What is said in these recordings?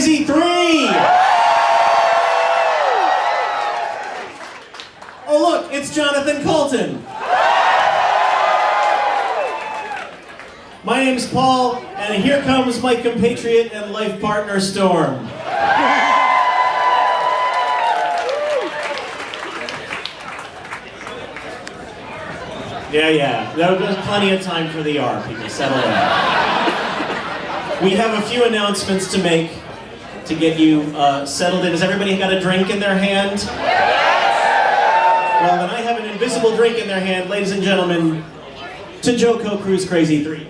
Crazy 3! Oh look, it's Jonathan Coulton. My name's Paul, and here comes my compatriot and life partner, Storm. Yeah, there's plenty of time for the R, people, settle in. We have a few announcements to make to get you settled in. Has everybody got a drink in their hand? Well, then I have an invisible drink in their hand, ladies and gentlemen, to JoCo Cruise Crazy 3.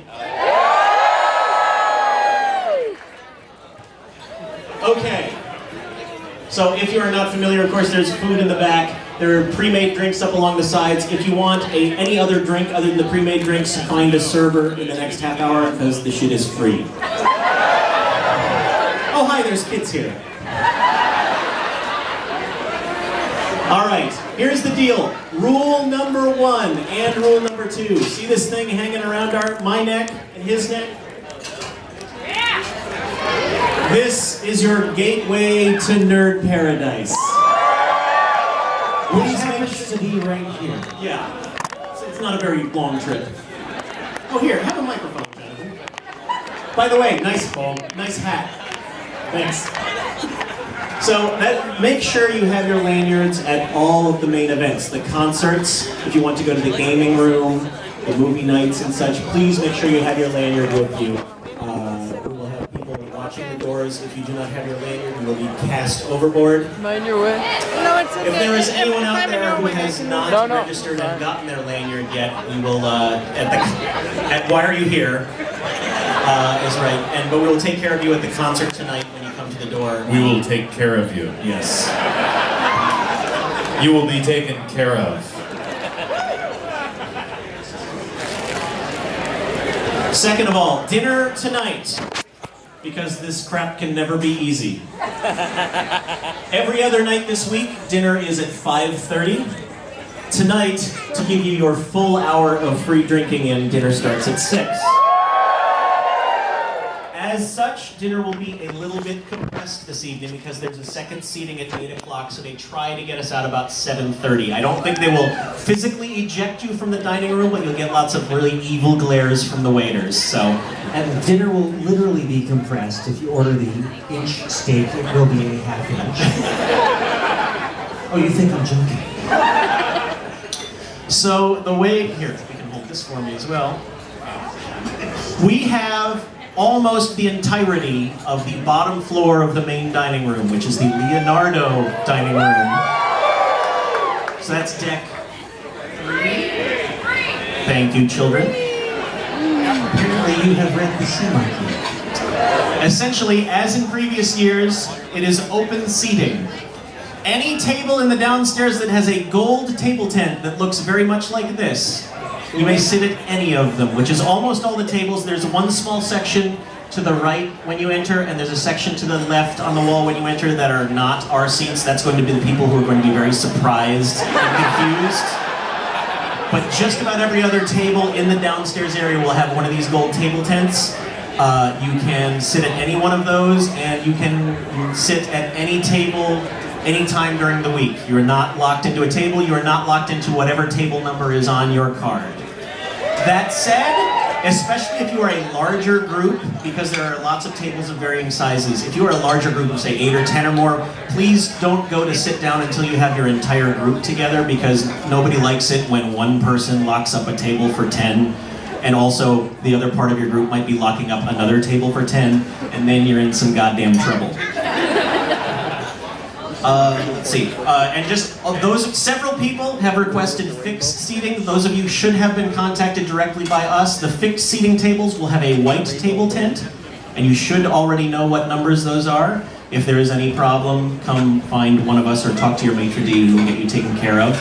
Okay, so if you are not familiar, of course, there's food in the back. There are pre-made drinks up along the sides. If you want any other drink other than the pre-made drinks, find a server in the next half hour because the shit is free. Oh, hi, there's kids here. All right, here's the deal. Rule number 1 and rule number 2. See this thing hanging around my neck and his neck? This is your gateway to nerd paradise. Please happens to be right here. Yeah, it's not a very long trip. Oh, here, have a microphone, Jonathan. By the way, nice hat. Thanks. So, make sure you have your lanyards at all of the main events. The concerts, if you want to go to the gaming room, the movie nights and such, please make sure you have your lanyard with you. We will have people watching the doors. If you do not have your lanyard, you will be cast overboard. Mind your way. No, it's okay. If there is anyone out there who has not registered and gotten their lanyard yet, we will, at Why Are You Here, is right. But we will take care of you at the concert tonight when you come to the door. We will take care of you. Yes. You will be taken care of. Second of all, dinner tonight, because this crap can never be easy. Every other night this week, dinner is at 5:30. Tonight, to give you your full hour of free drinking in, dinner starts at 6. As such, dinner will be a little bit compressed this evening because there's a second seating at 8 o'clock, so they try to get us out about 7:30. I don't think they will physically eject you from the dining room, but you'll get lots of really evil glares from the waiters, so. And dinner will literally be compressed. If you order the inch steak, it will be a half inch. Oh, you think I'm joking? So the way, here, we can hold this for me as well. We have almost the entirety of the bottom floor of the main dining room, which is the Leonardo dining room. So that's deck 3. Thank you, children. Apparently you have read the semi-key. Essentially, as in previous years, it is open seating. Any table in the downstairs that has a gold table tent that looks very much like this, you may sit at any of them, which is almost all the tables. There's one small section to the right when you enter, and there's a section to the left on the wall when you enter that are not our seats. That's going to be the people who are going to be very surprised and confused. But just about every other table in the downstairs area will have one of these gold table tents. You can sit at any one of those, and you can sit at any table anytime during the week. You are not locked into a table. You are not locked into whatever table number is on your card. That said, especially if you are a larger group, because there are lots of tables of varying sizes, if you are a larger group of say 8 or 10 or more, please don't go to sit down until you have your entire group together, because nobody likes it when one person locks up a table for 10, and also the other part of your group might be locking up another table for 10, and then you're in some goddamn trouble. Let's see, and just those, several people have requested fixed seating. Those of you should have been contacted directly by us. The fixed seating tables will have a white table tent, and you should already know what numbers those are. If there is any problem, come find one of us or talk to your maitre d' who will get you taken care of.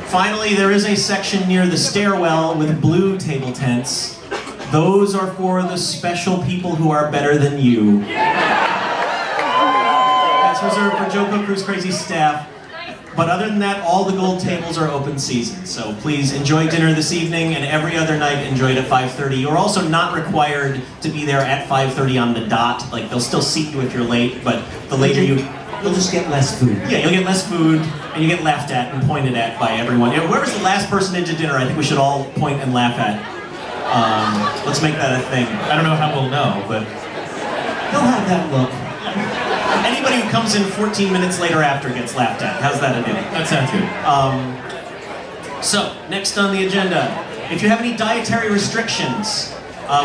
Finally, there is a section near the stairwell with blue table tents. Those are for the special people who are better than you. Reserved for JoCo Cruise Crazy staff. But other than that, all the gold tables are open season. So please enjoy dinner this evening, and every other night enjoy it at 5:30. You're also not required to be there at 5:30 on the dot. Like, they'll still seat you if you're late, but the later you... You'll just get less food. Yeah, you'll get less food, and you get laughed at and pointed at by everyone. You know, whoever's the last person into dinner, I think we should all point and laugh at. Let's make that a thing. I don't know how we'll know, but They'll have that look. Anybody who comes in 14 minutes later after gets laughed at. How's that a deal? that sounds good. So, next on the agenda, if you have any dietary restrictions,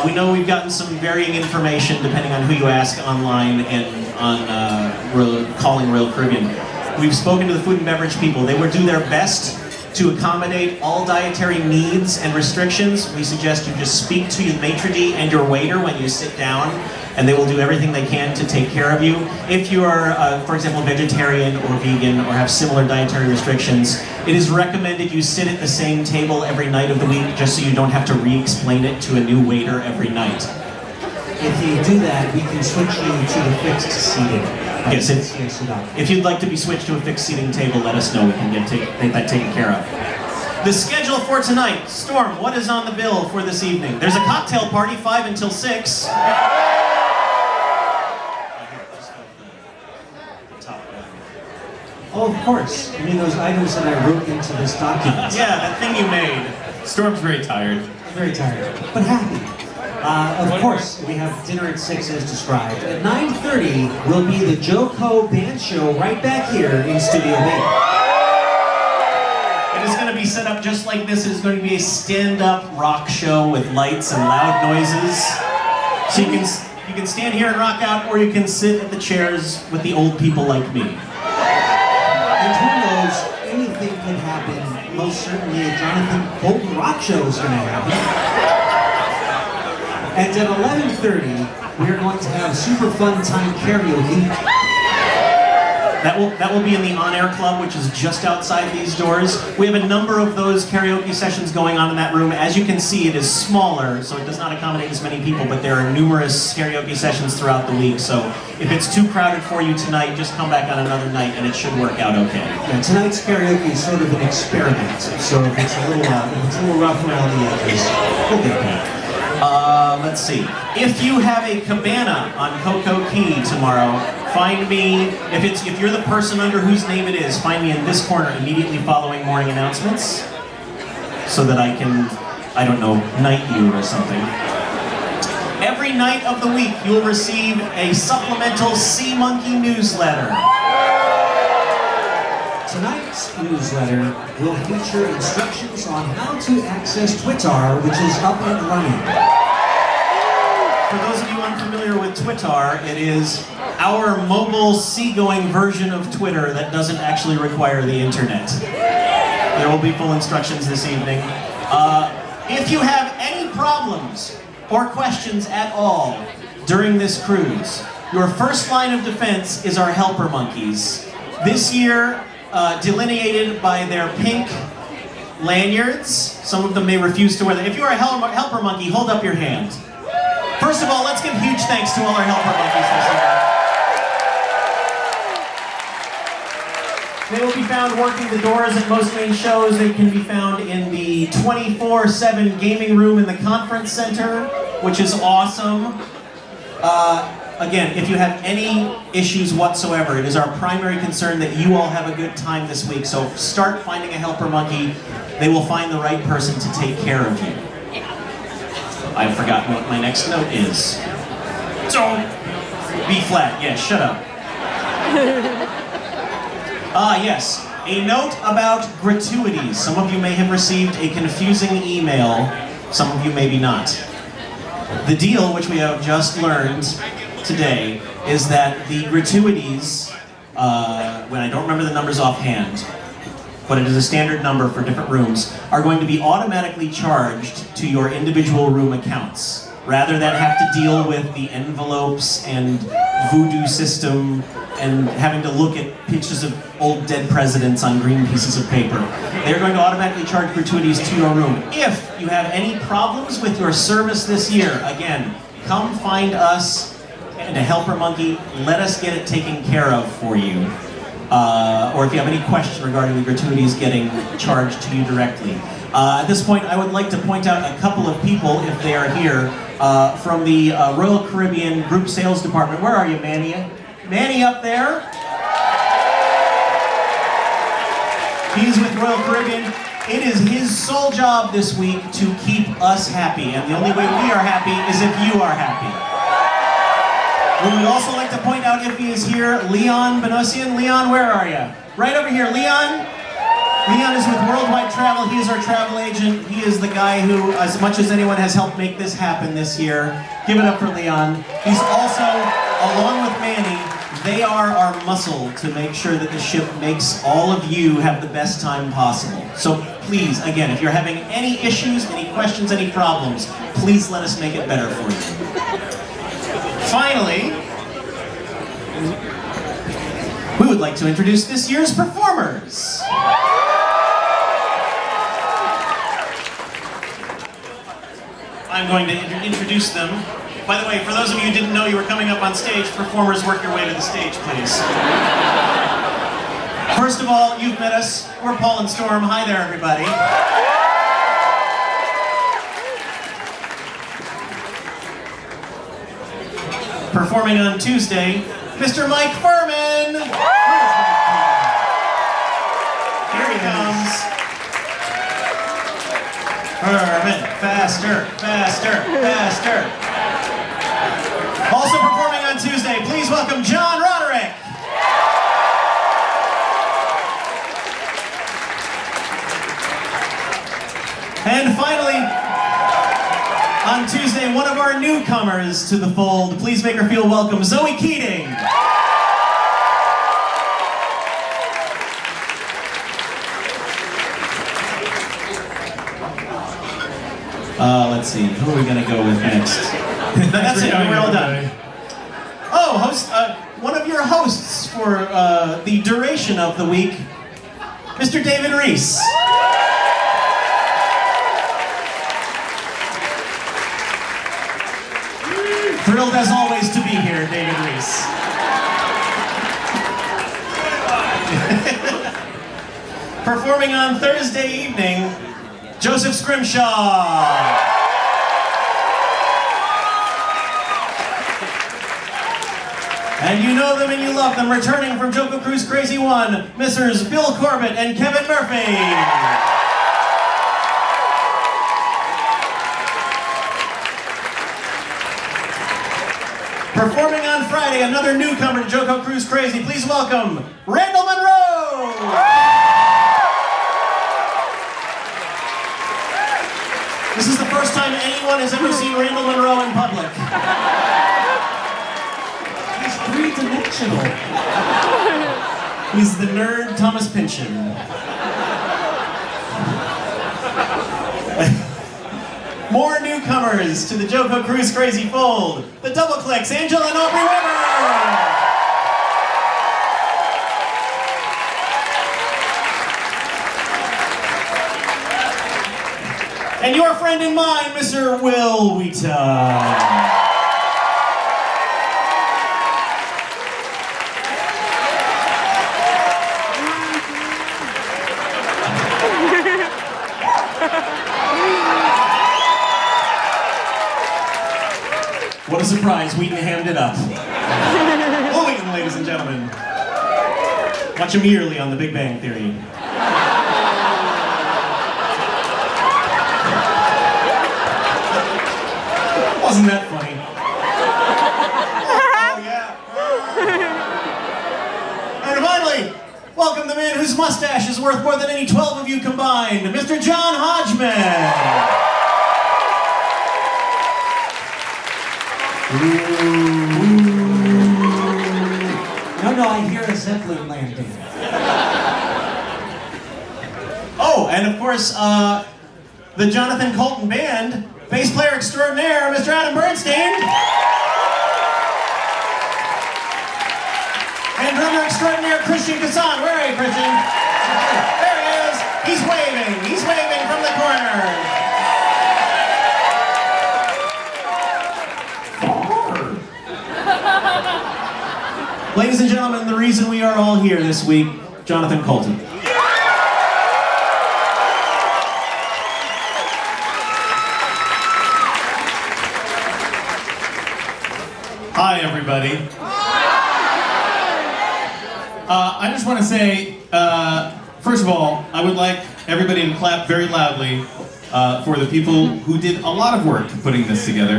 we know we've gotten some varying information depending on who you ask online and on calling Royal Caribbean. We've spoken to the food and beverage people. They will do their best to accommodate all dietary needs and restrictions. We suggest you just speak to your maitre d' and your waiter when you sit down, and they will do everything they can to take care of you. If you are, for example, vegetarian or vegan or have similar dietary restrictions, it is recommended you sit at the same table every night of the week just so you don't have to re-explain it to a new waiter every night. If you do that, we can switch you to the fixed seating. Yes, if you'd like to be switched to a fixed seating table, let us know. We can get that taken care of. The schedule for tonight. Storm, what is on the bill for this evening? There's a cocktail party, 5 until 6. Oh, of course. I mean, those items that I wrote into this document. Yeah, that thing you made. Storm's very tired. Very tired, but happy. Of course, we have dinner at 6 as described. At 9:30 will be the JoCo Band Show right back here in Studio B. It is going to be set up just like this. It is going to be a stand-up rock show with lights and loud noises. So you can stand here and rock out, or you can sit at the chairs with the old people like me. And who knows, anything could happen. Most certainly a Jonathan Coulton rock show is going to happen. And at 11:30, we're going to have super fun time karaoke. That will be in the On Air Club, which is just outside these doors. We have a number of those karaoke sessions going on in that room. As you can see, it is smaller, so it does not accommodate as many people, but there are numerous karaoke sessions throughout the week. So if it's too crowded for you tonight, just come back on another night and it should work out okay. Yeah, tonight's karaoke is sort of an experiment, so if it's a little rough around the edges, we'll get there. Let's see. If you have a cabana on Coco Key tomorrow, find me. If you're the person under whose name it is, find me in this corner immediately following morning announcements, so that I can, I don't know, knight you or something. Every night of the week, you will receive a supplemental Sea Monkey newsletter. Tonight's newsletter will feature instructions on how to access Twitt-arrr, which is up and running. For those of you unfamiliar with Twitt-arrr, it is our mobile seagoing version of Twitter that doesn't actually require the internet. There will be full instructions this evening. If you have any problems or questions at all during this cruise, your first line of defense is our helper monkeys. This year, delineated by their pink lanyards. Some of them may refuse to wear them. If you are a helper monkey, hold up your hand. First of all, let's give huge thanks to all our helper monkeys this year. They will be found working the doors at most main shows. They can be found in the 24/7 gaming room in the conference center, which is awesome. Again, if you have any issues whatsoever, it is our primary concern that you all have a good time this week. So start finding a helper monkey. They will find the right person to take care of you. I've forgotten what my next note is. Don't B flat. Yeah, shut up. Yes. A note about gratuities. Some of you may have received a confusing email. Some of you maybe not. The deal, which we have just learned today, is that the gratuities, when I don't remember the numbers offhand, but it is a standard number for different rooms, are going to be automatically charged to your individual room accounts, rather than have to deal with the envelopes and voodoo system and having to look at pictures of old dead presidents on green pieces of paper. They're going to automatically charge gratuities to your room. If you have any problems with your service this year, again, come find us and a helper monkey. Let us get it taken care of for you. or if you have any question regarding the gratuities getting charged to you directly. At this point, I would like to point out a couple of people, if they are here, from the Royal Caribbean Group Sales Department. Where are you, Manny? Manny up there. He's with Royal Caribbean. It is his sole job this week to keep us happy, and the only way we are happy is if you are happy. We would also like to point out, if he is here, Leon Benosian. Leon, where are you? Right over here, Leon. Leon is with Worldwide Travel. He is our travel agent. He is the guy who, as much as anyone, has helped make this happen this year. Give it up for Leon. He's also, along with Manny, they are our muscle to make sure that the ship makes all of you have the best time possible. So please, again, if you're having any issues, any questions, any problems, please let us make it better for you. Finally, we would like to introduce this year's performers. I'm going to introduce them. By the way, for those of you who didn't know you were coming up on stage, performers, work your way to the stage, please. First of all, you've met us. We're Paul and Storm. Hi there, everybody. Performing on Tuesday, Mr. Mike Furman. Here he comes. Furman, faster, faster, faster. Also performing on Tuesday, please welcome John Roderick. And finally, on Tuesday, one of our newcomers to the fold. Please make her feel welcome, Zoe Keating. Let's see, who are we going to go with next? That's it, we're all done. Oh, one of your hosts for the duration of the week, Mr. David Reese. Thrilled as always to be here, David Reese. Performing on Thursday evening, Joseph Scrimshaw. And you know them and you love them, returning from JoCo Cruise Crazy 1, Messrs. Bill Corbett and Kevin Murphy. Performing on Friday, another newcomer to JoCo Cruise Crazy. Please welcome Randall Monroe. This is the first time anyone has ever seen Randall Monroe in public. He's three-dimensional. He's the nerd Thomas Pynchon. More newcomers to the JoCo Cruise Crazy fold. The Double Clicks, Angela and Aubrey Weber. And your friend and mine, Mr. Will Wheaton. What a surprise, Wheaton hammed it up. Will Wheaton, ladies and gentlemen. Watch him yearly on The Big Bang Theory. Wasn't that funny? Oh, yeah. And finally, welcome the man whose mustache is worth more than any 12 of you combined, Mr. John Hodgman. No, I hear a Zeppelin landing. Oh, and of course, the Jonathan Coulton Band, bass player extraordinaire, Mr. Adam Bernstein. And drummer extraordinaire, Christian Kassan. Where are you, Christian? There he is. He's waving. He's waving from the corner. Ladies and gentlemen, the reason we are all here this week, Jonathan Coulton. Hi, everybody. I just want to say, first of all, I would like everybody to clap very loudly for the people who did a lot of work putting this together.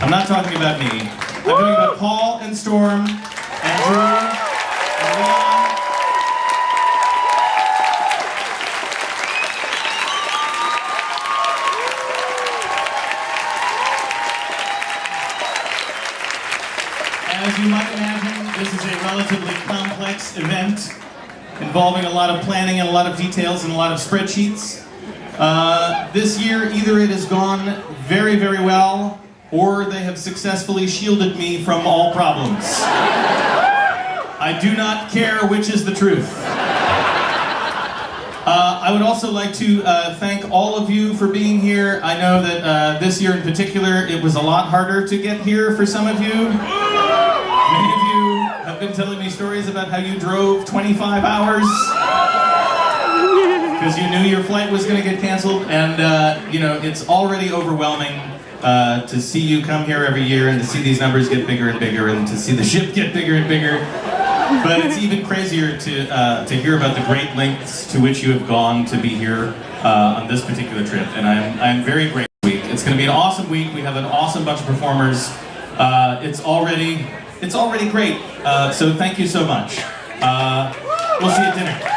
I'm not talking about me. I'm talking about Paul and Storm and Drew and Leon. As you might imagine, this is a relatively complex event involving a lot of planning and a lot of details and a lot of spreadsheets. This year, either it has gone very, very well, or they have successfully shielded me from all problems. I do not care which is the truth. I would also like to thank all of you for being here. I know that this year in particular, it was a lot harder to get here for some of you. Many of you have been telling me stories about how you drove 25 hours because you knew your flight was going to get canceled, and you know, it's already overwhelming to see you come here every year and to see these numbers get bigger and bigger and to see the ship get bigger and bigger. But it's even crazier to hear about the great lengths to which you have gone to be here on this particular trip, and I'm very grateful. It's going to be an awesome week. We have an awesome bunch of performers. It's already great. So thank you so much. We'll see you at dinner.